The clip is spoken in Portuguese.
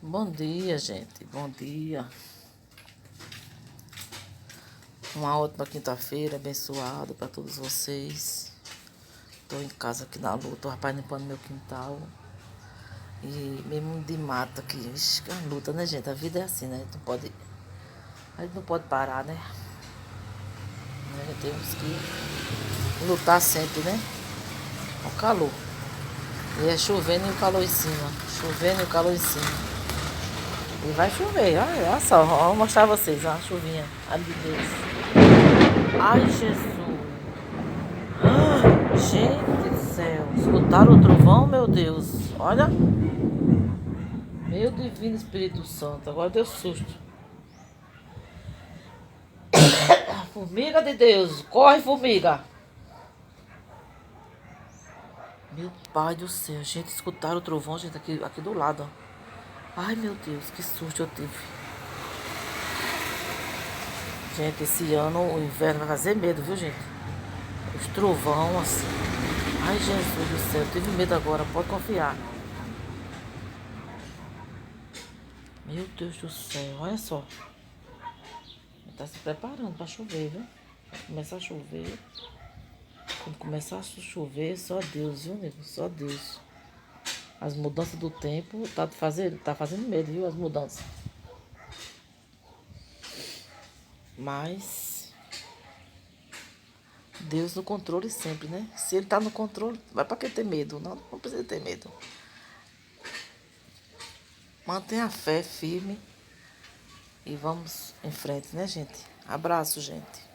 Bom dia, gente. Bom dia. Uma ótima quinta-feira, abençoada para todos vocês. Tô em casa aqui na luta, o rapaz limpando meu quintal. E mesmo de mata aqui. Ixi, que é uma luta, né, gente? A vida é assim, né? A gente não pode parar, né? Temos que lutar sempre, né? O calor. E é chovendo e o calor em cima. Chovendo e o calor em cima. E vai chover, olha só, vou mostrar a vocês, ó, a chuvinha, ai meu Deus. Ai, Jesus. Gente do céu, escutaram o trovão, meu Deus, olha. Meu divino Espírito Santo, agora deu susto. Formiga de Deus, corre, formiga. Meu pai do céu, gente, escutaram o trovão, gente, aqui do lado, ó. Ai, meu Deus, que susto eu tive. Gente, esse ano o inverno vai fazer medo, viu, gente? Os trovão, assim. Ai, Jesus do céu, eu tive medo agora, pode confiar. Meu Deus do céu, olha só. Tá se preparando para chover, viu? Vai começar a chover. Quando começar a chover, só Deus, viu, nego? Só Deus. As mudanças do tempo tá fazendo medo, viu? As mudanças. Mas Deus no controle sempre, né? Se ele tá no controle, vai pra que ter medo? Não precisa ter medo. Mantenha a fé firme e vamos em frente, né, gente? Abraço, gente.